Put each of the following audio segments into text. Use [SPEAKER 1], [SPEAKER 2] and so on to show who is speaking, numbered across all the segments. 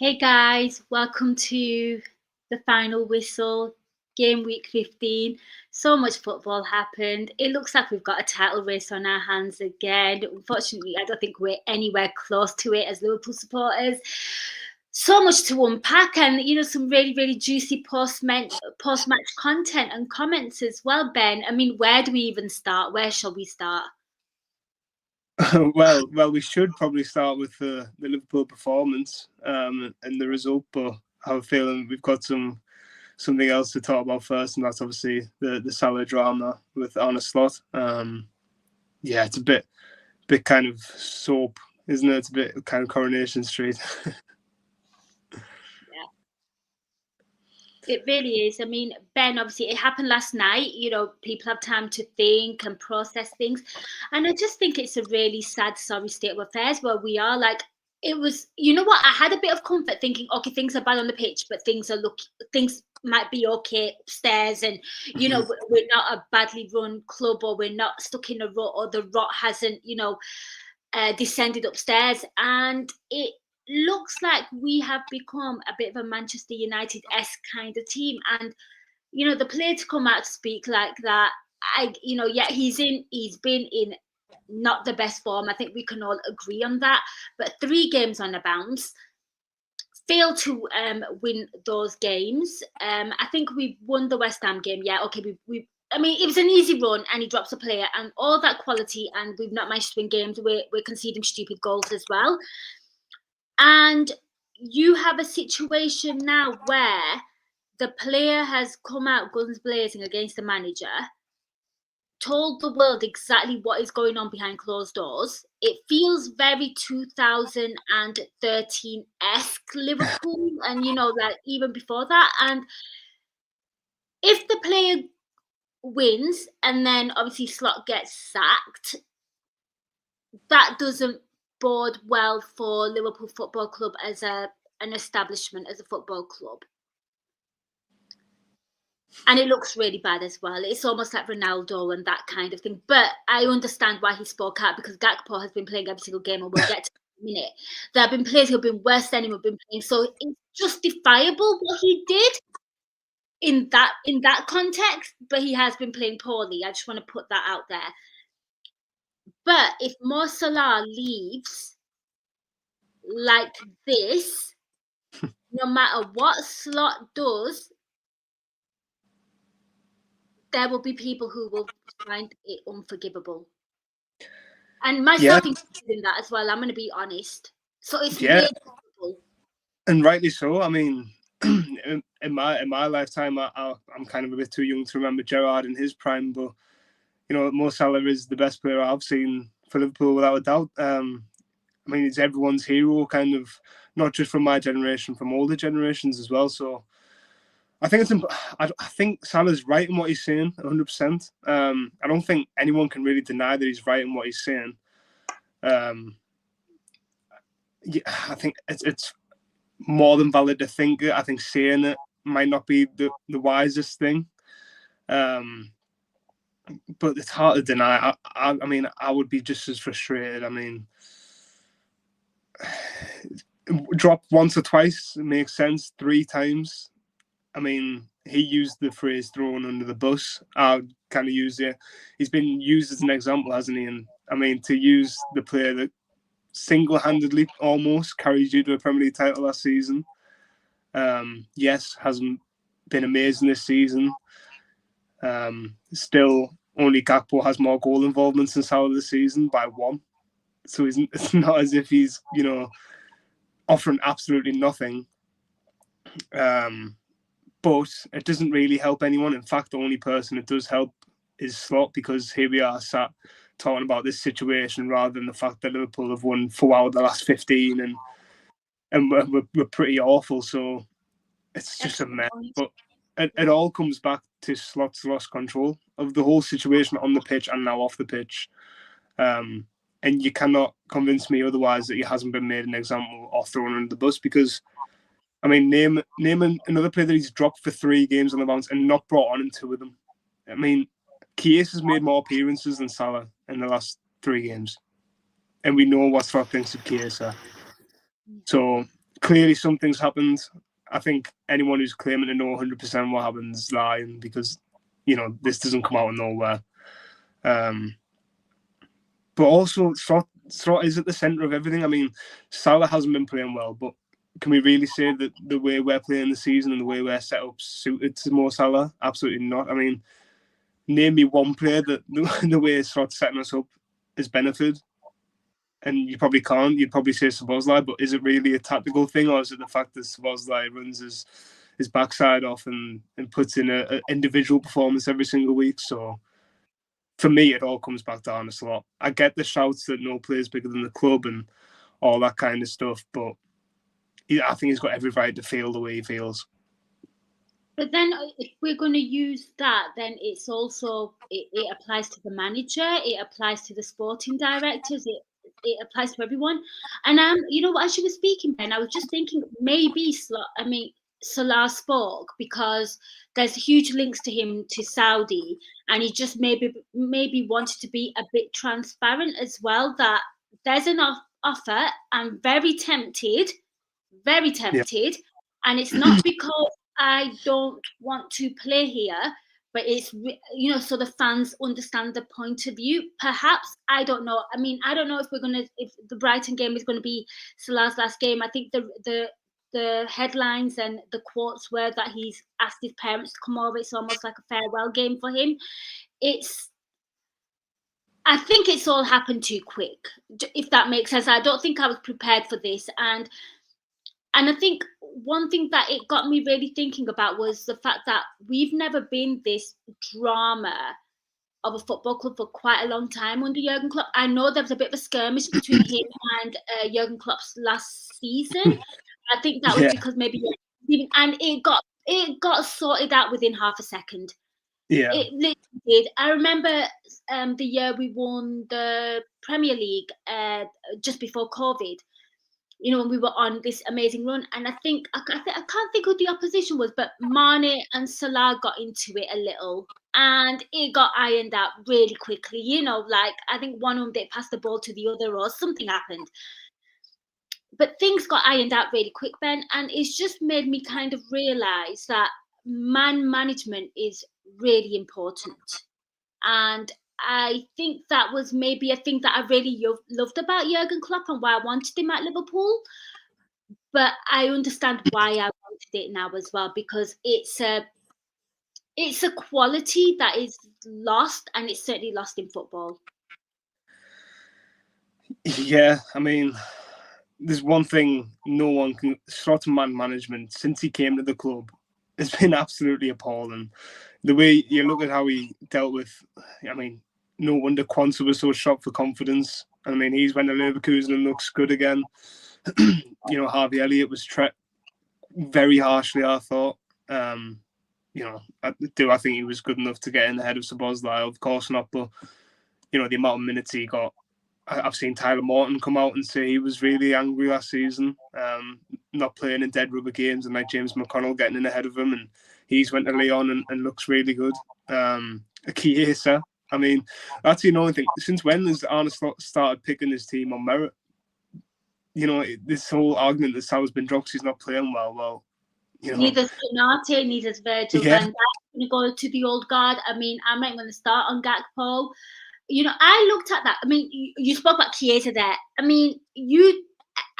[SPEAKER 1] Hey guys, welcome to the final whistle, game week 15. So much football happened. It looks like we've got a title race on our hands again. Unfortunately, I don't think we're anywhere close to it as Liverpool supporters. So much to unpack, and some really juicy post-match content and comments as well, Ben. I mean, where do we even start? Where shall we start?
[SPEAKER 2] Well, we should probably start with the Liverpool performance and the result, but I have a feeling we've got something else to talk about first, and that's obviously the Salah drama with Arne Slot. Yeah, it's a bit kind of soap, isn't it? It's a bit kind of Coronation Street.
[SPEAKER 1] It really is. I mean, Ben, obviously it happened last night. People have time to think and process things. And I just think it's a really sad, sorry state of affairs where we are. Like, it was, you know what? I had a bit of comfort thinking, okay, things are bad on the pitch, but things might be okay upstairs. And, we're not a badly run club, or we're not stuck in a rut, or the rot hasn't, descended upstairs. And it looks like we have become a bit of a Manchester United-esque kind of team. And, the player to come out to speak like that, he's been in not the best form. I think we can all agree on that. But 3 games on a bounce, failed to win those games. I think we won the West Ham game. Yeah, okay, I mean, it was an easy run, and he drops a player, and all that quality, and we've not managed to win games. We're conceding stupid goals as well. And you have a situation now where the player has come out guns blazing against the manager, told the world exactly what is going on behind closed doors. It feels very 2013-esque Liverpool, and like even before that. And if the player wins and then obviously Slot gets sacked, that doesn't bode well for Liverpool Football Club as an establishment, as a football club. And it looks really bad as well. It's almost like Ronaldo and that kind of thing. But I understand why he spoke out, because Gakpo has been playing every single game, and we'll get to it in a minute. There have been players who have been worse than him who have been playing. So it's justifiable what he did in that context, but he has been playing poorly. I just want to put that out there. But if Mo Salah leaves like this, no matter what Slot does, there will be people who will find it unforgivable. And myself included in that as well, I'm going to be honest. So it's really difficult.
[SPEAKER 2] And rightly so. I mean, in my lifetime, I'm kind of a bit too young to remember Gerrard in his prime, but Mo Salah is the best player I've seen for Liverpool without a doubt. I mean, he's everyone's hero, kind of, not just from my generation, from older generations as well. So I think I think Salah's right in what he's saying, 100%. I don't think anyone can really deny that he's right in what he's saying. Yeah, I think it's more than valid to think it. I think saying it might not be the wisest thing. But it's hard to deny. I mean, I would be just as frustrated. I mean, drop once or twice, it makes sense. 3 times, I mean, he used the phrase "thrown under the bus." I kind of use it. He's been used as an example, hasn't he? And I mean, to use the player that single-handedly almost carried you to a Premier League title last season. Yes, hasn't been amazing this season. Still, only Gakpo has more goal involvements in Salah this season by 1. So it's not as if he's, offering absolutely nothing. But it doesn't really help anyone. In fact, the only person it does help is Slot, because here we are sat talking about this situation rather than the fact that Liverpool have won 4 out of the last 15 and we're pretty awful. So it's just a mess. But it all comes back to Slot's lost control of the whole situation on the pitch and now off the pitch. And you cannot convince me otherwise that he hasn't been made an example or thrown under the bus, because, I mean, name another player that he's dropped for 3 games on the bounce and not brought on in 2 of them. I mean, Chiesa has made more appearances than Salah in the last 3 games. And we know what Slot thinks of Chiesa. So clearly something's happened. I think anyone who's claiming to know 100% what happens is lying, because, you know, this doesn't come out of nowhere. But also, Slot is at the centre of everything. I mean, Salah hasn't been playing well, but can we really say that the way we're playing the season and the way we're set up suited to Mo Salah? Absolutely not. I mean, name me one player that the way Slot's setting us up has benefited. And you probably can't. You'd probably say Szoboszlai, but is it really a tactical thing, or is it the fact that Szoboszlai runs his backside off and puts in an individual performance every single week? So for me, it all comes back down to Slot. I get the shouts that no player's bigger than the club and all that kind of stuff, but I think he's got every right to feel the way he feels.
[SPEAKER 1] But then if we're going to use that, then it's also, it applies to the manager, it applies to the sporting directors, it applies to everyone. And you know, as you were speaking, Ben, I was just thinking maybe Salah spoke because there's huge links to him to Saudi, and he just maybe wanted to be a bit transparent as well, that there's an offer. I'm very tempted,
[SPEAKER 2] Yeah.
[SPEAKER 1] and it's not because I don't want to play here, but it's, you know, so the fans understand the point of view. Perhaps, I don't know. I mean, I don't know if the Brighton game is gonna be Salah's last game. I think the headlines and the quotes were that he's asked his parents to come over. It's almost like a farewell game for him. I think it's all happened too quick, if that makes sense. I don't think I was prepared for this, and I think one thing that it got me really thinking about was the fact that we've never been this drama of a football club for quite a long time under Jurgen Klopp. I know there was a bit of a skirmish between him and Jurgen Klopp's last season. I think that was because maybe, and it got sorted out within half a second.
[SPEAKER 2] Yeah.
[SPEAKER 1] It literally did. I remember the year we won the Premier League just before COVID. You know, when we were on this amazing run, and I can't think who the opposition was, but Mane and Salah got into it a little, and it got ironed out really quickly. You know, like I think one of them, they passed the ball to the other, or something happened. But things got ironed out really quick, Ben, and it's just made me kind of realise that man management is really important. And I think that was maybe a thing that I really loved about Jurgen Klopp and why I wanted him at Liverpool. But I understand why I wanted it now as well, because it's a quality that is lost, and it's certainly lost in football.
[SPEAKER 2] Yeah, I mean, there's one thing no one can. Slot man management since he came to the club has been absolutely appalling. The way you look at how he dealt with, I mean, no wonder Quansah was so shocked for confidence. I mean, he's went to Leverkusen and looks good again. You know, Harvey Elliott was very harshly, I thought. You know, I think he was good enough to get in ahead of Szoboszlai? Of course not, but you know, the amount of minutes he got. I've seen Tyler Morton come out and say he was really angry last season, not playing in dead rubber games, and like James McConnell getting in ahead of him, and he's went to Lyon and looks really good. Chiesa, I mean, that's the only thing. Since when has Arne Slot started picking his team on merit? You know, this whole argument that Salah's been dropped, he's not playing well. Well, you know,
[SPEAKER 1] neither Konate, neither Virgil van Dijk going to go to the old guard. I mean, I'm not going to start on Gakpo. You know, I looked at that. I mean, you spoke about Chiesa there. I mean,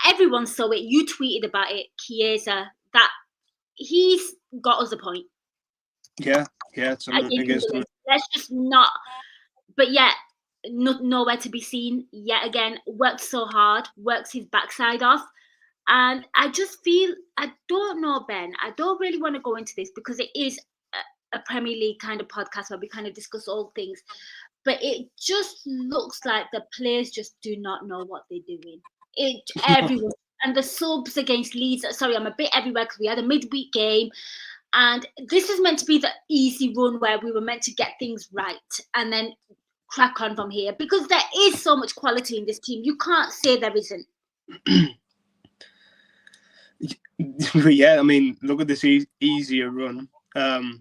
[SPEAKER 1] everyone saw it. You tweeted about it, Chiesa, that he's got us a point.
[SPEAKER 2] Yeah, it's against him.
[SPEAKER 1] Let's just not. But yet, nowhere to be seen yet again. Works so hard, works his backside off. And I just feel, I don't know, Ben, I don't really want to go into this because it is a Premier League kind of podcast where we kind of discuss all things. But it just looks like the players just do not know what they're doing. Everyone. And the subs against Leeds, sorry, I'm a bit everywhere because we had a midweek game. And this is meant to be the easy run where we were meant to get things right and then crack on from here. Because there is so much quality in this team. You can't say there isn't.
[SPEAKER 2] Yeah, I mean, look at this easier run.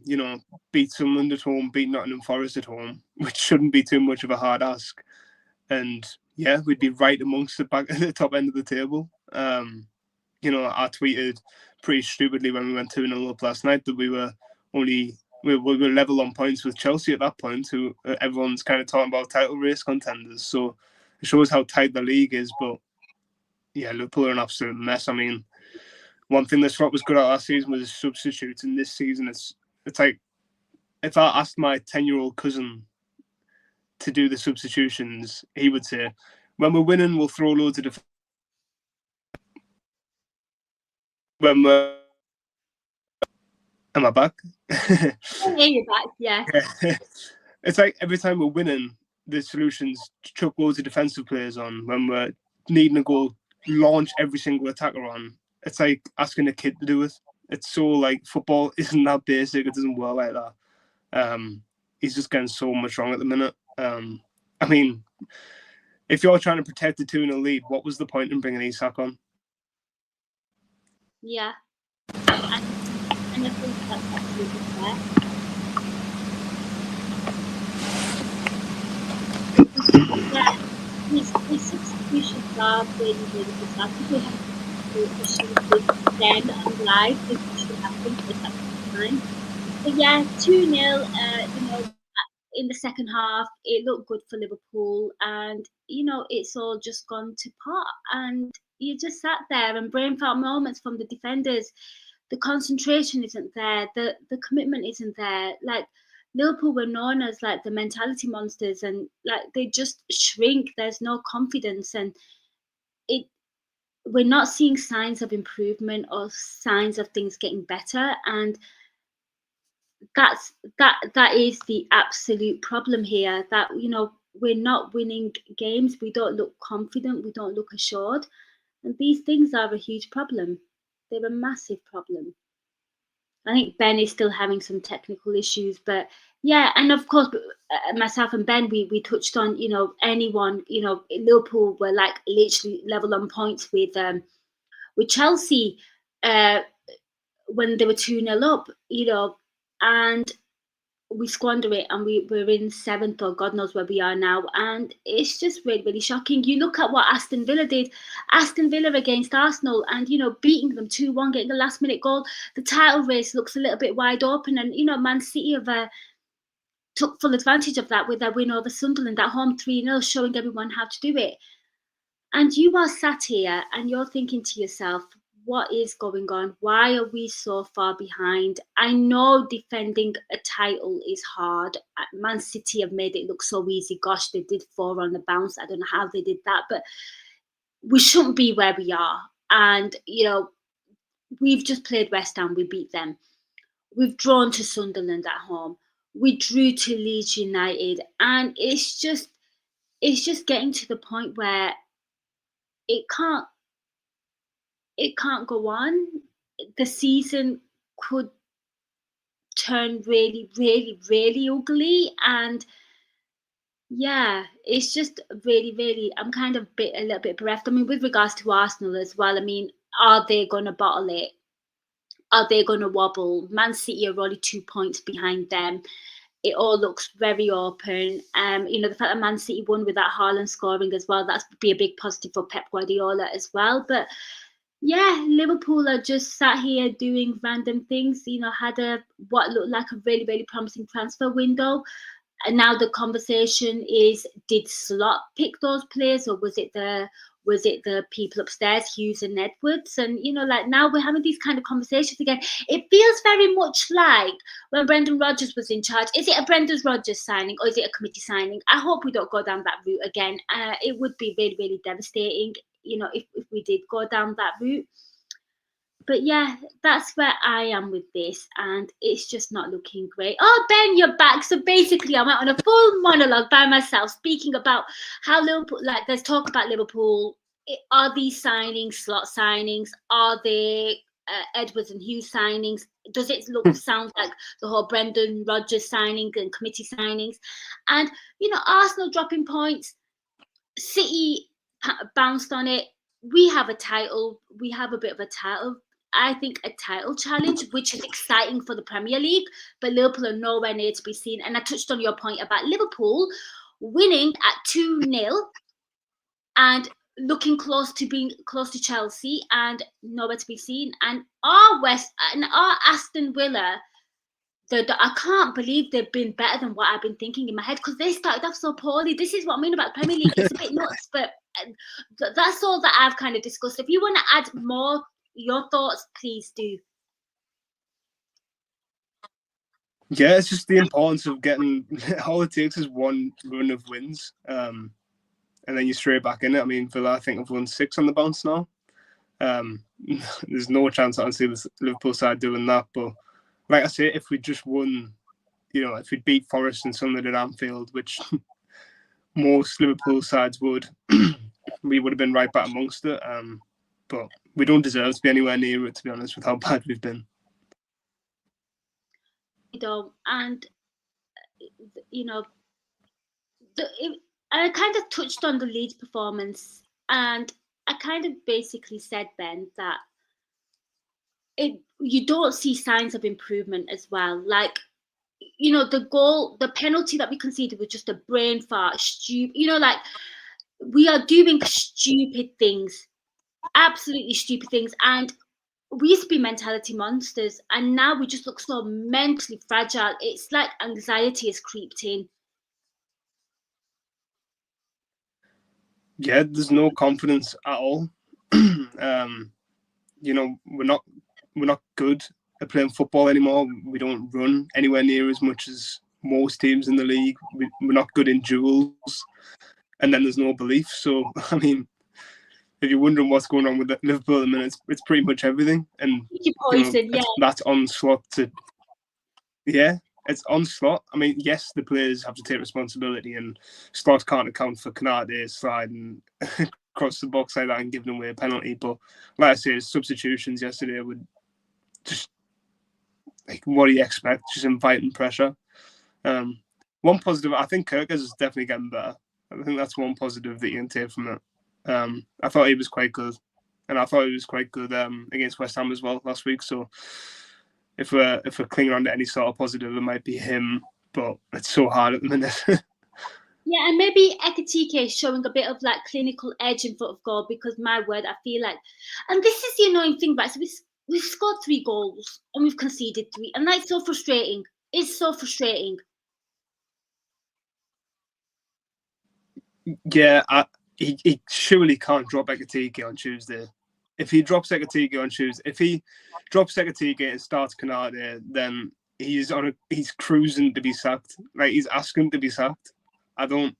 [SPEAKER 2] You know, beat Sunderland at home, beat Nottingham Forest at home, which shouldn't be too much of a hard ask. And yeah, we'd be right amongst the top end of the table. I tweeted pretty stupidly when we went 2-0 up last night that we were level on points with Chelsea at that point, who everyone's kind of talking about title race contenders. So it shows how tight the league is. But yeah, Liverpool are an absolute mess. I mean, one thing that Slot was good at last season was substitutes, and this season it's like if I asked my 10-year-old cousin to do the substitutions, he would say, when we're winning, we'll throw loads of when we're... Am I back?
[SPEAKER 1] I hear you back, yeah.
[SPEAKER 2] It's like every time we're winning, the solutions chuck loads of defensive players on. When we're needing a goal, launch every single attacker on. It's like asking a kid to do it. It's so like football isn't that basic. It doesn't work like that. He's just getting so much wrong at the minute. I mean, if you're trying to protect the 2-0 lead, what was the point in bringing Isak on?
[SPEAKER 1] Yeah. And I think that's absolutely fair. Yeah, his substitutions are really, really good. I think we have to issues with them and live. This should happen at that time. But yeah, 2-0, in the second half, it looked good for Liverpool, and it's all just gone to pot. And you just sat there, and brain fart moments from the defenders. The concentration isn't there. The commitment isn't there. Like Liverpool were known as like the mentality monsters, and like they just shrink. There's no confidence, and we're not seeing signs of improvement or signs of things getting better. And that is the absolute problem here, that we're not winning games, we don't look confident, we don't look assured, and these things are a huge problem. They're a massive problem. I think Ben is still having some technical issues, but yeah, and of course myself and Ben, we touched on anyone, Liverpool were like literally level on points with Chelsea when they were 2-0 up, and we squander it, and we're in seventh, or God knows where we are now. And it's just really, really shocking. You look at what Aston Villa did. Aston Villa against Arsenal, and beating them 2-1, getting the last minute goal. The title race looks a little bit wide open, and Man City have took full advantage of that with their win over Sunderland at home 3-0, showing everyone how to do it. And you are sat here and you're thinking to yourself, what is going on? Why are we so far behind? I know defending a title is hard. Man City have made it look so easy. Gosh, they did 4 on the bounce. I don't know how they did that, but we shouldn't be where we are. And, we've just played West Ham. We beat them. We've drawn to Sunderland at home. We drew to Leeds United. And it's just getting to the point where it can't go on. The season could turn really, really, really ugly. And yeah, it's just really, really, I'm kind of a little bit bereft. I mean, with regards to Arsenal as well, I mean, are they going to bottle it? Are they going to wobble? Man City are only 2 points behind them. It all looks very open. The fact that Man City won with that Haaland scoring as well, that's be a big positive for Pep Guardiola as well. But yeah, Liverpool are just sat here doing random things. Had what looked like a really, really promising transfer window. And now the conversation is, did Slot pick those players, or was it the people upstairs, Hughes and Edwards? And now we're having these kind of conversations again. It feels very much like when Brendan Rodgers was in charge. Is it a Brendan Rodgers signing, or is it a committee signing? I hope we don't go down that route again. It would be really, really devastating, if we did go down that route. But yeah, that's where I am with this, and it's just not looking great. Oh, Ben, you're back. So basically, I went on a full monologue by myself, speaking about how Liverpool, like, there's talk about Liverpool. Are these signings Slot signings? Are they Edwards and Hughes signings? Does it sound like the whole Brendan Rodgers signing and committee signings? And, Arsenal dropping points, City bounced on it. We have a title. We have a bit of a title. I think a title challenge, which is exciting for the Premier League, but Liverpool are nowhere near to be seen. And I touched on your point about Liverpool winning at 2-0 and looking close to being close to Chelsea and nowhere to be seen. And our Aston Villa, I can't believe they've been better than what I've been thinking in my head, because they started off so poorly. This is what I mean about the Premier League. It's a bit nuts, but that's all that I've kind of discussed. If you want to add more, your thoughts, please do.
[SPEAKER 2] Yeah, it's just the importance of getting. All it takes is one run of wins, and then you're straight back in it. I mean, Villa, I think, have won 6 on the bounce now. There's no chance I can see the Liverpool side doing that. But like I say, if we just won, if we beat Forest and Sunderland at Anfield, which most Liverpool sides would, we would have been right back amongst it. But we don't deserve to be anywhere near it, to be honest, with how bad we've been.
[SPEAKER 1] And I kind of touched on the Leeds performance, and I kind of basically said, Ben, that you don't see signs of improvement as well. Like, the penalty that we conceded was just a brain fart, stupid. Like, we are doing stupid things, absolutely stupid things, and we used to be mentality monsters, and now we just look so mentally fragile. It's like anxiety has creeped in.
[SPEAKER 2] Yeah, there's no confidence at all. We're not good at playing football anymore. We don't run anywhere near as much as most teams in the league. We're not good in duels, and then there's no belief. So, I mean, if you're wondering what's going on with Liverpool at the minute, it's pretty much everything. And that's onslaught to, it's onslaught. I mean, yes, the players have to take responsibility, and Slot can't account for Canate sliding across the box like that and giving away a penalty. But like I say, his substitutions yesterday would just, like, what do you expect? Just inviting pressure. One positive, I think Kirk is definitely getting better. I think that's one positive that you can take from it. I thought he was quite good, and I thought he was quite good against West Ham as well last week. So if we're clinging on to any sort of positive, it might be him, but it's so hard at the minute.
[SPEAKER 1] Yeah, and maybe Ekitike is showing a bit of like clinical edge in front of goal, because my word, I feel like, and this is the annoying thing, right? So we've scored 3 goals and we've conceded 3, and that's so frustrating. It's so frustrating.
[SPEAKER 2] Yeah, he surely can't drop Ekitike on Tuesday. If he drops Ekitike on Tuesday, if he drops Ekitike and starts Canate, then he's cruising to be sacked. Like, he's asking to be sacked. And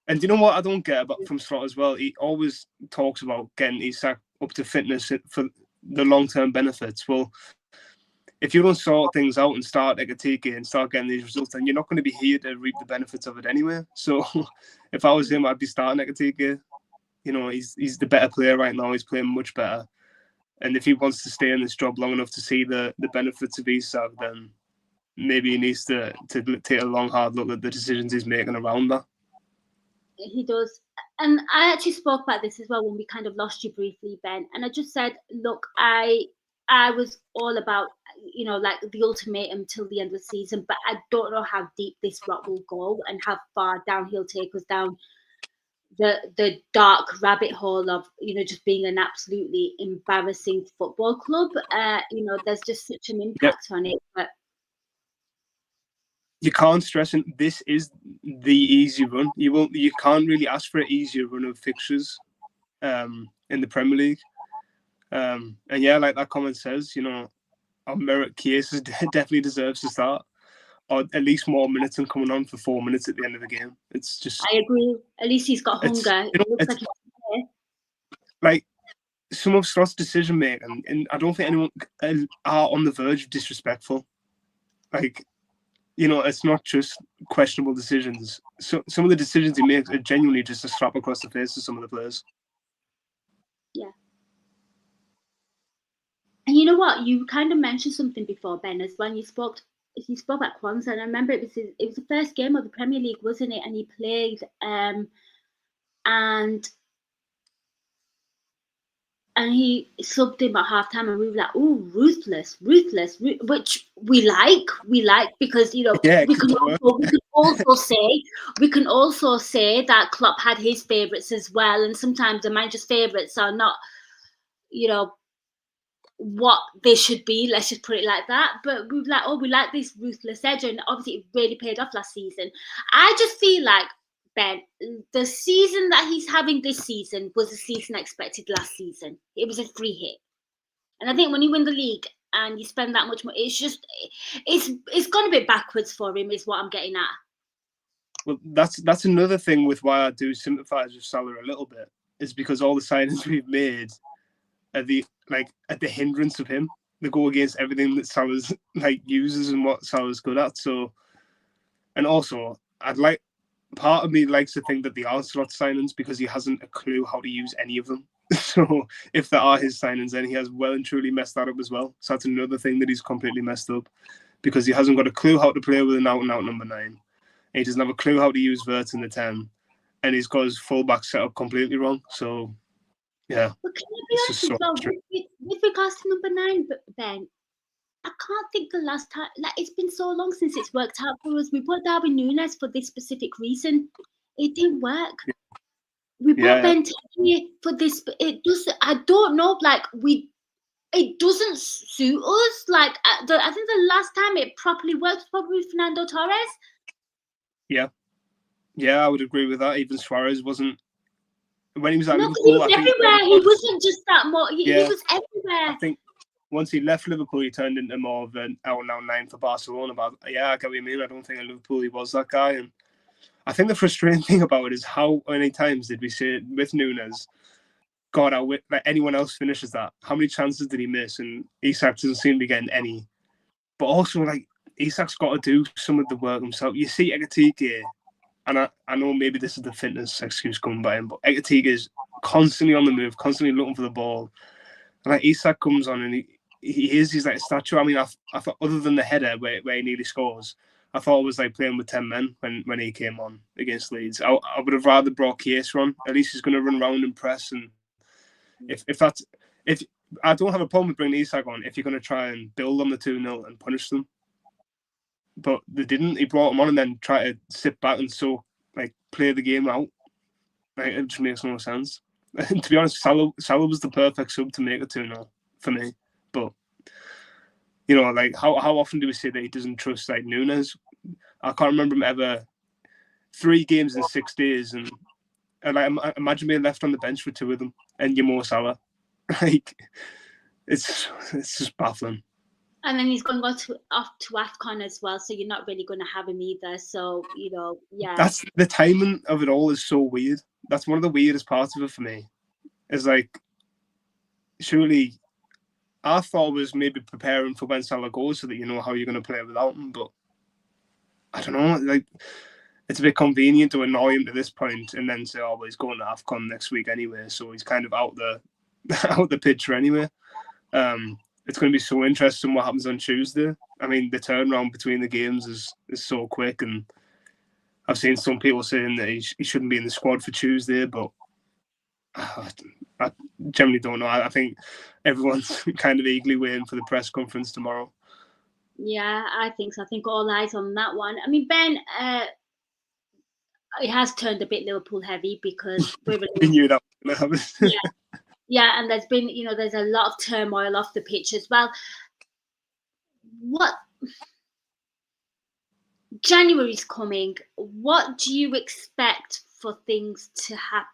[SPEAKER 2] you know what I don't get about from Slot as well? He always talks about getting his sack up to fitness for the long-term benefits. Well, if you don't sort things out and start Ekitike and start getting these results, then you're not going to be here to reap the benefits of it anyway. So if I was him, I'd be starting Ekitike. He's the better player right now. He's playing much better. And if he wants to stay in this job long enough to see the benefits of his sack, then maybe he needs to take a long, hard look at the decisions he's making around that.
[SPEAKER 1] He does. And I actually spoke about this as well when we kind of lost you briefly, Ben. And I just said, look, I was all about, like the ultimatum till the end of the season, but I don't know how deep this rot will go and how far down he'll take us down the dark rabbit hole of, just being an absolutely embarrassing football club. There's just such an impact on it. But
[SPEAKER 2] you can't stress it. This is the easy run. You can't really ask for an easier run of fixtures in the Premier League. And yeah, like that comment says, our merit case definitely deserves to start, or at least more minutes than coming on for 4 minutes at the end of the game. It's just,
[SPEAKER 1] I agree. At least he's got hunger. It looks like he's
[SPEAKER 2] like some of Slot's decision making, and I don't think anyone are on the verge of disrespectful. Like, it's not just questionable decisions. So some of the decisions he makes are genuinely just a slap across the face of some of the players.
[SPEAKER 1] Yeah. And you know what? You kind of mentioned something before, Ben, as when you spoke about Kwanzaa, and I remember it was the first game of the Premier League, wasn't it? And he played, and and he subbed him at halftime, and we were like, "Oh, ruthless, which we like because
[SPEAKER 2] Yeah,
[SPEAKER 1] we can also say that Klopp had his favourites as well, and sometimes the manager's favourites are not, what they should be. Let's just put it like that. But we were like, oh, we like this ruthless edge, and obviously it really paid off last season. I just feel like, Ben, the season that he's having this season was the season I expected last season. It was a free hit. And I think when you win the league and you spend that much money, it's gone a bit backwards for him, is what I'm getting at.
[SPEAKER 2] Well, that's another thing with why I do sympathise with Salah a little bit, is because all the signings we've made are the hindrance of him. They go against everything that Salah's uses and what Salah's good at. So, and also, part of me likes to think that they are slot signings because he hasn't a clue how to use any of them. So if there are his signings, then he has well and truly messed that up as well. So that's another thing that he's completely messed up, because he hasn't got a clue how to play with an out-and-out number 9. And he doesn't have a clue how to use Wirtz in the 10. And he's got his fullback set up completely wrong. So, yeah.
[SPEAKER 1] But can I be honest as well, with regards to number 9, Ben, I can't think the last time, it's been so long since it's worked out for us. We brought Darwin Núñez for this specific reason. It didn't work. Yeah. We brought Ben Teddy for this, but it doesn't, I don't know, it doesn't suit us. I think the last time it properly worked was probably Fernando Torres.
[SPEAKER 2] Yeah. Yeah, I would agree with that. Even Suarez wasn't, when he was at
[SPEAKER 1] Liverpool,
[SPEAKER 2] Liverpool,
[SPEAKER 1] he was everywhere. He wasn't just that more. He was everywhere.
[SPEAKER 2] I think once he left Liverpool, he turned into more of an out-and-out 9 for Barcelona. But yeah, I get what you mean. I don't think at Liverpool he was that guy. And I think the frustrating thing about it is how many times did we say with Núñez, God, anyone else finishes that? How many chances did he miss? And Isak doesn't seem to be getting any. But also, Isak's got to do some of the work himself. You see Ekatike, and I know maybe this is the fitness excuse coming by him, but Ekatike is constantly on the move, constantly looking for the ball. And Isak comes on and he's like a statue. I mean, I thought, other than the header where he nearly scores, I thought it was like playing with 10 men when he came on against Leeds. I would have rather brought Chiesa on. At least he's going to run around and press. And if I don't have a problem with bringing Isak on if you're going to try and build on the 2-0 and punish them. But they didn't. He brought him on and then try to sit back and play the game out. It just makes no sense. And to be honest, Salah was the perfect sub to make it 2-0 for me. But how often do we say that he doesn't trust Núñez? I can't remember him ever. 3 games in 6 days, and imagine being left on the bench for 2 of them, and you're more Salah. It's just baffling.
[SPEAKER 1] And then he's going off to AFCON as well, so you're not really going to have him either. So, yeah.
[SPEAKER 2] That's the timing of it all is so weird. That's one of the weirdest parts of it for me. Is surely I thought was maybe preparing for when Salah goes so that you know how you're going to play without him. But I don't know. It's a bit convenient to annoy him to this point and then say, oh, well, he's going to AFCON next week anyway. So he's kind of out the picture anyway. It's going to be so interesting what happens on Tuesday. I mean, the turnaround between the games is so quick, and I've seen some people saying that he shouldn't be in the squad for Tuesday, but I generally don't know. I think everyone's kind of eagerly waiting for the press conference tomorrow.
[SPEAKER 1] Yeah, I think so. I think all eyes on that one. I mean, Ben, it has turned a bit Liverpool heavy because we
[SPEAKER 2] knew that was going to happen.
[SPEAKER 1] Yeah, and there's been, there's a lot of turmoil off the pitch as well. What January's coming? What do you expect for things to happen?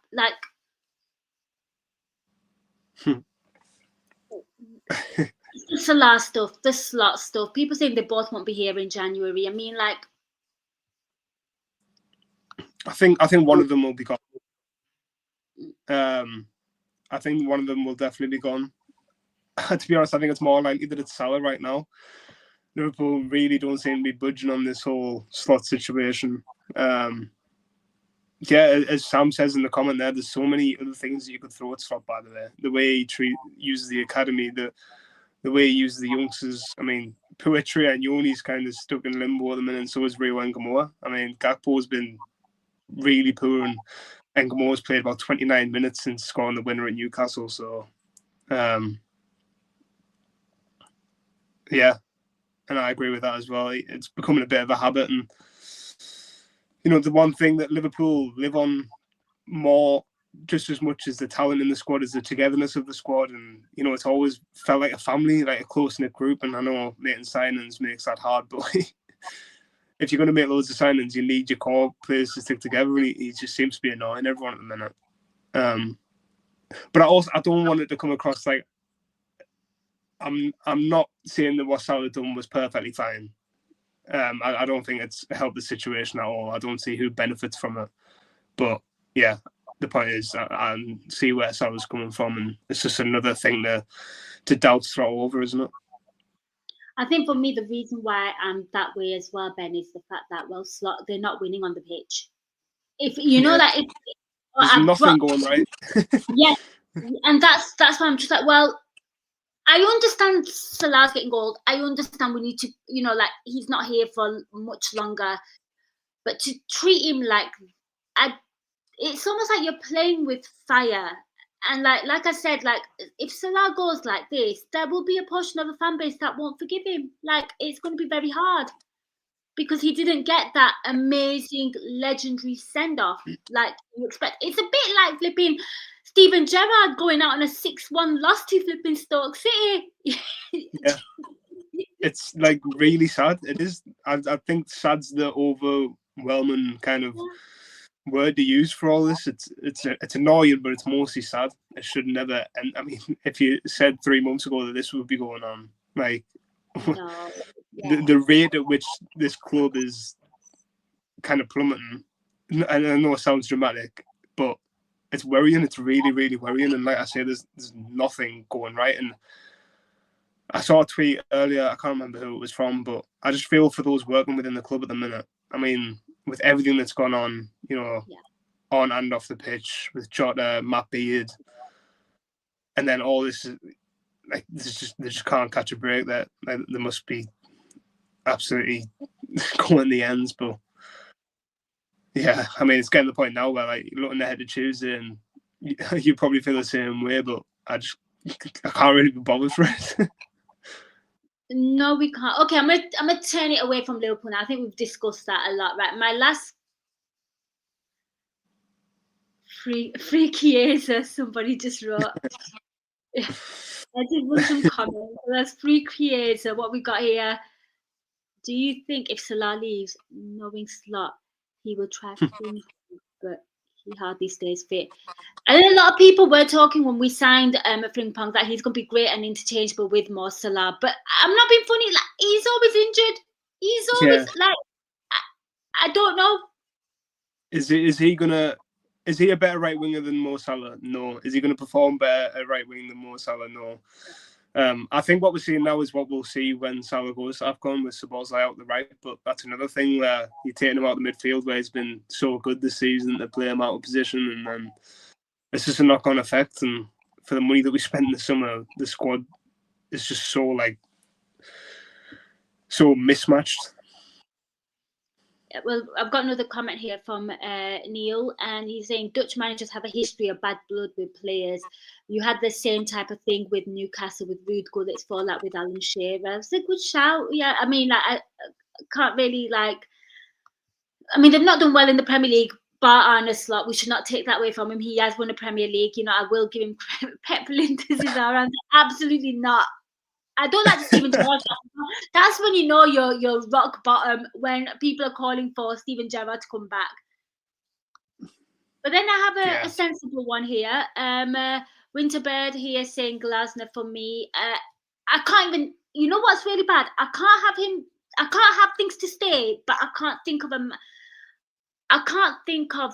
[SPEAKER 1] The Salah stuff, the slot stuff. People saying they both won't be here in January. I mean,
[SPEAKER 2] I think one of them will be gone. I think one of them will definitely be gone. To be honest, I think it's more likely that it's Salah right now. Liverpool really don't seem to be budging on this whole slot situation. As Sam says in the comment there's so many other things that you could throw at slot, by the way. The way he uses the academy, the way he uses the youngsters. I mean, Poetry and Yoni's kind of stuck in limbo at the minute, and so is Rio Ngamoa. I mean, Gakpo's been really poor, and Ngamoa's played about 29 minutes since scoring the winner at Newcastle. So, Yeah, and I agree with that as well. It's becoming a bit of a habit, and the one thing that Liverpool live on more, just as much as the talent in the squad, is the togetherness of the squad, and it's always felt like a family, like a close knit group. And I know making signings makes that hard, but if you're going to make loads of signings, you need your core players to stick together, and he just seems to be annoying everyone at the minute. But I don't want it to come across like I'm not saying that what Salah done was perfectly fine. I don't think it's helped the situation at all. I don't see who benefits from it. But yeah, the point is, I see where Salah's coming from, and it's just another thing to doubt throw over, isn't it?
[SPEAKER 1] I think for me, the reason why I'm that way as well, Ben, is the fact that they're not winning on the pitch. If you know that, if
[SPEAKER 2] there's nothing going right.
[SPEAKER 1] Yeah, and that's why I'm just like, well, I understand Salah's getting gold. I understand we need to, like, he's not here for much longer, but to treat him like, it's almost like you're playing with fire. And like I said, like, if Salah goes like this, there will be a portion of the fan base that won't forgive him. Like, it's going to be very hard because he didn't get that amazing, legendary send off like you expect. It's a bit like flipping Steven Gerrard going out on a 6-1 loss to flipping Stoke City.
[SPEAKER 2] Yeah, it's like really sad. It is. I think sad's the overwhelming kind of word to use for all this. It's annoying, but it's mostly sad. It should never end. I mean, if you said 3 months ago that this would be going on, like the rate at which this club is kind of plummeting, and I know it sounds dramatic, but it's worrying. It's really, really worrying. And like I say, there's nothing going right. And I saw a tweet earlier, I can't remember who it was from, but I just feel for those working within the club at the minute. I mean, with everything that's gone on, on and off the pitch, with Jota, Matt Beard, and then all this, like, they just can't catch a break. That they must be absolutely going the ends. But yeah, I mean, it's getting to the point now where, like, you're looking ahead to Tuesday, and you probably feel the same way, but I can't really be bothered for it.
[SPEAKER 1] No, we can't. Okay, I'm gonna turn it away from Liverpool now. I think we've discussed that a lot, right? My last free Chiesa, somebody just wrote. I did want some comments. That's free Chiesa. What we got here? Do you think if Salah leaves, knowing Slot, he will try things, but he hardly stays fit? And a lot of people were talking when we signed Frimpong that he's going to be great and interchangeable with Mo Salah. But I'm not being funny. Like, he's always injured. He's always like, I don't know.
[SPEAKER 2] Is he a better right winger than Mo Salah? No. Is he going to perform better at right wing than Mo Salah? No. I think what we're seeing now is what we'll see when Salah goes to AFCON with Szoboszlai out the right. But that's another thing where you're taking him out the midfield where he's been so good this season to play him out of position, and then it's just a knock-on effect. And for the money that we spent in the summer, the squad is just so mismatched.
[SPEAKER 1] Well, I've got another comment here from Neil, and he's saying Dutch managers have a history of bad blood with players. You had the same type of thing with Newcastle with Ruud Gullit's fallout with Alan Shearer. It's a good shout. Yeah, I mean, like, I can't really, like, I mean, they've not done well in the Premier League, bar Arne Slot. We should not take that away from him. He has won a Premier League. I will give him credit. Pep Linders is around. Absolutely not. I don't like Steven Gerrard. That's when you know you're rock bottom, when people are calling for Steven Gerrard to come back. But then I have a sensible one here. Winterbird here saying Glasner for me. I can't even. You know what's really bad? I can't have him. I can't have things to stay, but I can't think of him. I can't think of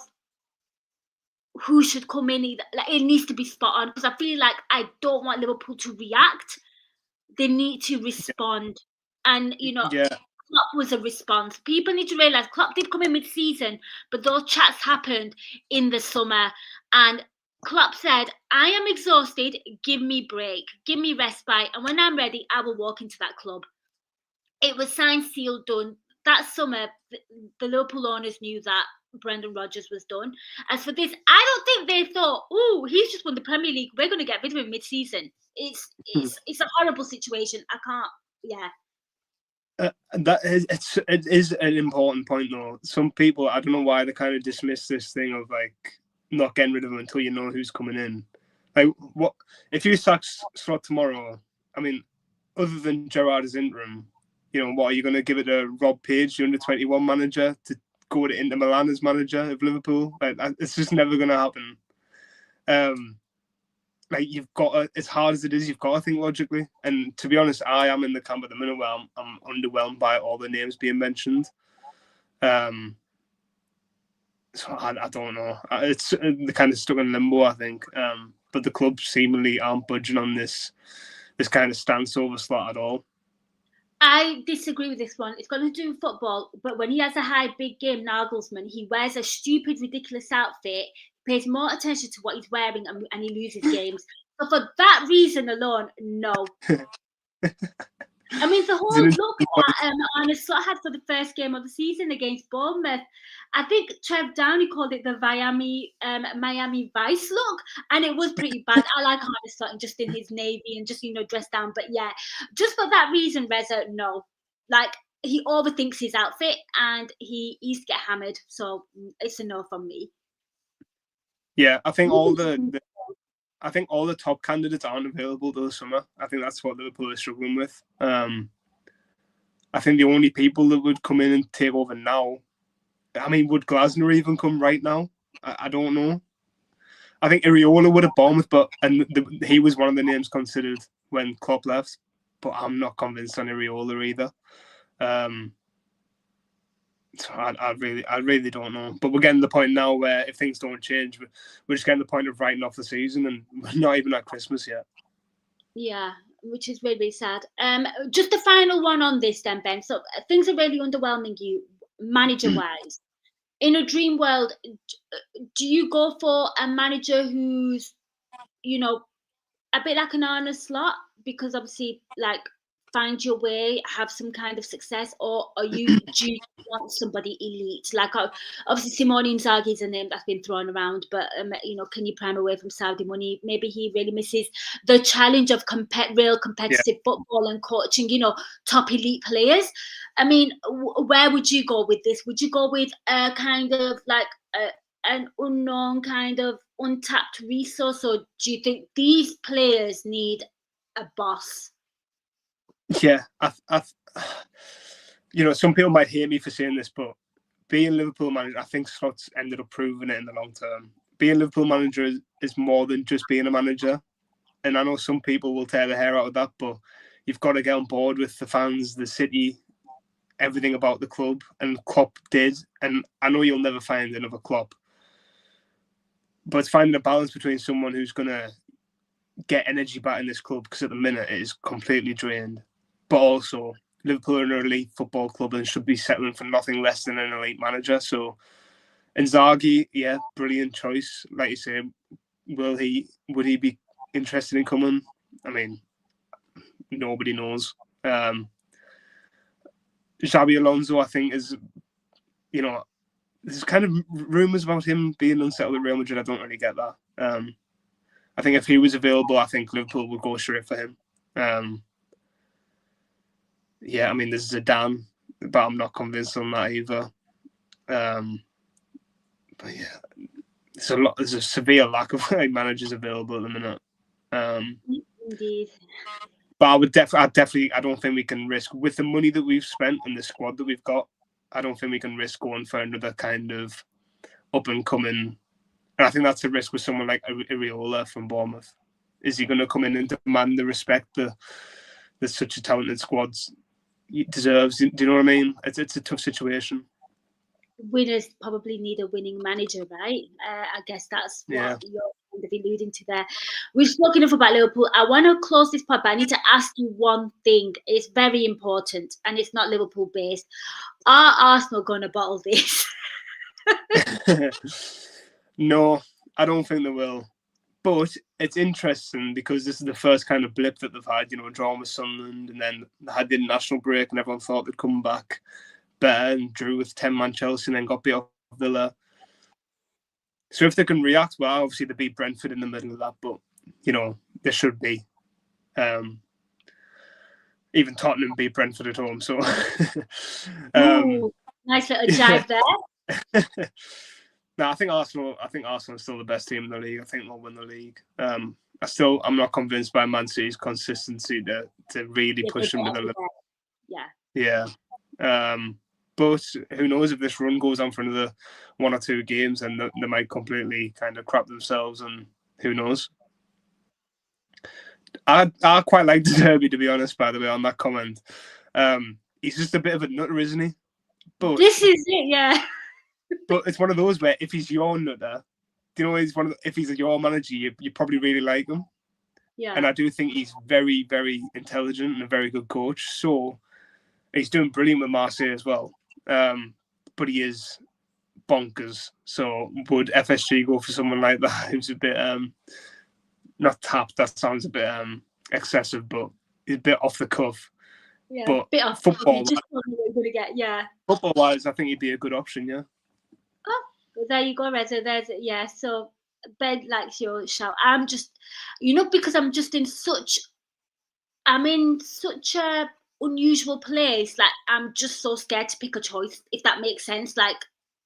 [SPEAKER 1] who should come in. Like, it needs to be spot on, because I feel like I don't want Liverpool to react. They need to respond. And, Klopp was a response. People need to realise Klopp did come in mid-season, but those chats happened in the summer. And Klopp said, I am exhausted, give me break, give me respite. And when I'm ready, I will walk into that club. It was signed, sealed, done. That summer, the Liverpool owners knew that Brendan Rodgers was done. As for this, I don't think they thought, oh, he's just won the Premier League, we're going to get rid of him mid-season. It's a horrible situation. I can't, yeah.
[SPEAKER 2] It is an important point though. Some people, I don't know why they kind of dismiss this thing of like not getting rid of him until you know who's coming in. Like, what if you sack Slot tomorrow? I mean, other than Gerrard as interim, you know, what are you going to give it to Rob Page, the under-21 manager, to go to Inter Milan as manager of Liverpool? Like, it's just never going to happen. Like, you've got to, as hard as it is, you've got to think logically. And to be honest, I am in the camp at the minute where I'm underwhelmed by all the names being mentioned. So I don't know. It's kind of stuck in limbo, I think. But the club seemingly aren't budging on this kind of stance over Slot at all.
[SPEAKER 1] I disagree with this one. It's got to do with football, but when he has a high, big game, Nagelsmann, he wears a stupid, ridiculous outfit, pays more attention to what he's wearing, and he loses games. So for that reason alone, no. I mean, the whole look that Arne Slot had for the first game of the season against Bournemouth, I think Trev Downey called it the Miami Vice look, and it was pretty bad. I like Arne Slot just in his navy and just, dressed down. But yeah, just for that reason, Reza, no. Like, he overthinks his outfit and he used to get hammered. So it's a no from me.
[SPEAKER 2] Yeah, I think all the top candidates aren't available this summer. I think that's what Liverpool is struggling with. I think the only people that would come in and take over now, I mean, would Glasner even come right now? I don't know. I think Areola would have Bournemouth, he was one of the names considered when Klopp left, but I'm not convinced on Areola either. So I really don't know. But we're getting to the point now where if things don't change, we're just getting to the point of writing off the season, and we're not even at Christmas yet.
[SPEAKER 1] Yeah, which is really, really sad. Just the final one on this then, Ben. So things are really underwhelming you, manager-wise. In a dream world, do you go for a manager who's, a bit like an Arne Slot? Because obviously, like, find your way, have some kind of success, or do you want somebody elite? Like, obviously Simone Inzaghi is a name that's been thrown around, but can you prime away from Saudi money? Maybe he really misses the challenge of real competitive football and coaching, top elite players. I mean, where would you go with this? Would you go with a kind of like an unknown kind of untapped resource, or do you think these players need a boss?
[SPEAKER 2] Yeah, some people might hate me for saying this, but being Liverpool manager, I think Slot's ended up proving it in the long term. Being Liverpool manager is more than just being a manager. And I know some people will tear their hair out of that, but you've got to get on board with the fans, the city, everything about the club. And Klopp did. And I know you'll never find another Klopp. But it's finding a balance between someone who's going to get energy back in this club, because at the minute it is completely drained. But also, Liverpool are an elite football club and should be settling for nothing less than an elite manager. So, Inzaghi, yeah, brilliant choice. Like you say, would he be interested in coming? I mean, nobody knows. Xabi Alonso, I think, is, there's kind of rumours about him being unsettled at Real Madrid. I don't really get that. I think if he was available, I think Liverpool would go straight for him. Yeah, I mean, there's Zidane, but I'm not convinced on that either. But yeah, there's a severe lack of managers available at the minute.
[SPEAKER 1] Indeed.
[SPEAKER 2] But I don't think we can risk, with the money that we've spent and the squad that we've got, I don't think we can risk going for another kind of up and coming. And I think that's a risk with someone like Areola from Bournemouth. Is he going to come in and demand the respect that such a talented squad deserves? Do you know what I mean? It's a tough situation.
[SPEAKER 1] Winners probably need a winning manager, right? I guess that's what you're kind of alluding to there. We've spoken enough about Liverpool. I want to close this pod, but I need to ask you one thing. It's very important, and it's not Liverpool based. Are Arsenal going to bottle this?
[SPEAKER 2] No, I don't think they will. But it's interesting because this is the first kind of blip that they've had, drawing with Sunderland, and then they had the international break and everyone thought they'd come back better and drew with 10-man Chelsea and then got beat up Villa. So if they can react well, obviously they beat Brentford in the middle of that, but they should be. Even Tottenham beat Brentford at home, so
[SPEAKER 1] Ooh, nice little jive there.
[SPEAKER 2] No, I think Arsenal are still the best team in the league. I think they'll win the league. I'm not convinced by Man City's consistency to really push them to the limit. Yeah. But who knows, if this run goes on for another 1 or 2 games, and they might completely kind of crap themselves, and who knows. I quite like De Zerbi, to be honest, by the way, on that comment. He's just a bit of a nutter, isn't he? But
[SPEAKER 1] this is it, yeah.
[SPEAKER 2] But it's one of those where if he's your nutter, if he's your manager, you probably really like him.
[SPEAKER 1] Yeah.
[SPEAKER 2] And I do think he's very, very intelligent and a very good coach. So he's doing brilliant with Marseille as well. But he is bonkers. So would FSG go for someone like that who's a bit not tapped? That sounds a bit excessive, but he's a bit off the cuff.
[SPEAKER 1] Yeah,
[SPEAKER 2] but
[SPEAKER 1] bit off
[SPEAKER 2] football.
[SPEAKER 1] Just what you're gonna get. Yeah.
[SPEAKER 2] Football-wise, I think he'd be a good option. Yeah.
[SPEAKER 1] Oh, well, there you go, Reza. So Ben likes your shout. I'm just, because I'm in such a unusual place. Like, I'm just so scared to pick a choice, if that makes sense. Like,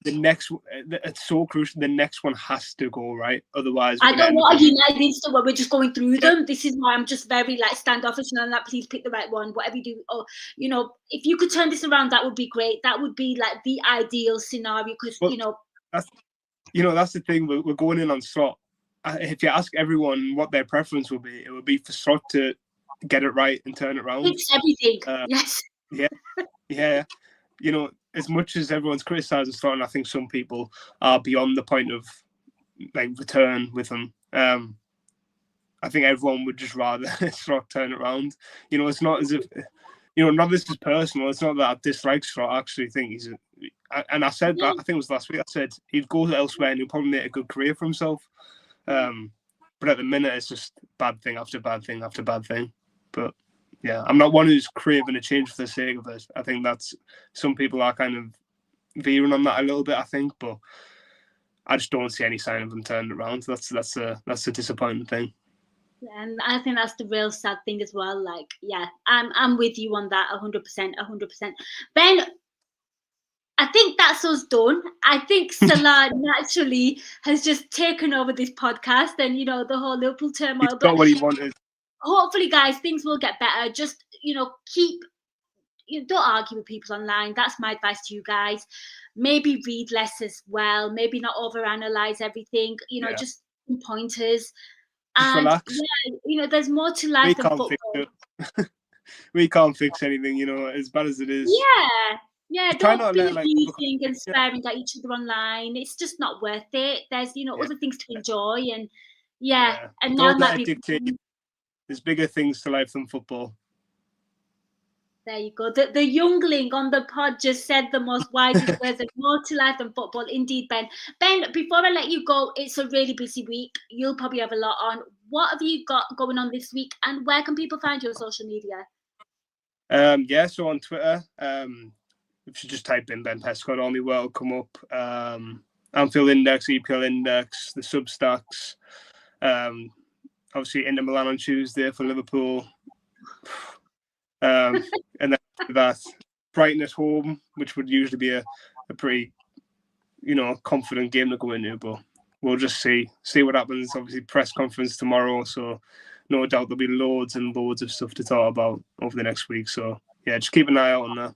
[SPEAKER 2] it's so crucial. The next one has to go right, otherwise.
[SPEAKER 1] I don't want a United stuff where we're just going through them. This is why I'm just very standoffish and I'm like, please pick the right one, whatever you do. Or if you could turn this around, that would be great. That would be the ideal scenario, because
[SPEAKER 2] that's the thing. We're going in on Slot. If you ask everyone what their preference would be, it would be for Slot to get it right and turn it around.
[SPEAKER 1] Fix everything. Yes.
[SPEAKER 2] Yeah. As much as everyone's criticising Slot, and I think some people are beyond the point of return with him. I think everyone would just rather Slot turn it around. It's not as if none of this is personal. It's not that I dislike Slot. I actually think and I said that, I think it was last week. I said he'd go elsewhere and he'll probably make a good career for himself. But at the minute, it's just bad thing after bad thing after bad thing. But yeah, I'm not one who's craving a change for the sake of it. I think that's some people are kind of veering on that a little bit, I think, but I just don't see any sign of them turning it around. That's a disappointing thing.
[SPEAKER 1] Yeah, and I think that's the real sad thing as well. I'm with you on that 100%. Ben, I think that's us done. I think Salah naturally has just taken over this podcast and, the whole Liverpool turmoil.
[SPEAKER 2] He's got what he wanted.
[SPEAKER 1] Hopefully, guys, things will get better. Just, don't argue with people online. That's my advice to you guys. Maybe read less as well. Maybe not overanalyze everything. Just pointers. And
[SPEAKER 2] relax.
[SPEAKER 1] Yeah, there's more to life than football.
[SPEAKER 2] We can't fix anything, as bad as it is.
[SPEAKER 1] Yeah, don't be abusing and swearing at each other online. It's just not worth it. There's, other things to enjoy, and and
[SPEAKER 2] don't
[SPEAKER 1] now
[SPEAKER 2] let it dictate. There's bigger things to life than football.
[SPEAKER 1] There you go. The youngling on the pod just said the most wisest words. There's more to life than football. Indeed, Ben. Ben, before I let you go, it's a really busy week. You'll probably have a lot on. What have you got going on this week, and where can people find you on social media?
[SPEAKER 2] So on Twitter, if you just type in Ben Pescott, all my work will come up. Anfield Index, EPL Index, the Substacks. Obviously Inter Milan on Tuesday for Liverpool. And then after that, Brighton at home, which would usually be a pretty, confident game to go into, but we'll just see what happens. Obviously, press conference tomorrow, so no doubt there'll be loads and loads of stuff to talk about over the next week. So yeah, just keep an eye out on that.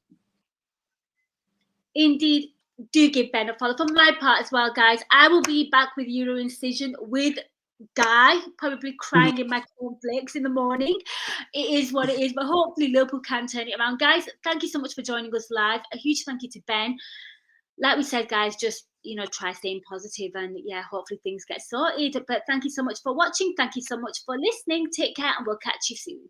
[SPEAKER 1] Indeed, do give Ben a follow. For my part as well, guys, I will be back with Euro Incision with Guy, probably crying in my cornflakes in the morning. It is what it is, but hopefully Liverpool can turn it around. Guys, thank you so much for joining us live. A huge thank you to Ben. Like we said, guys, just try staying positive, and hopefully things get sorted. But thank you so much for watching. Thank you so much for listening. Take care, and we'll catch you soon.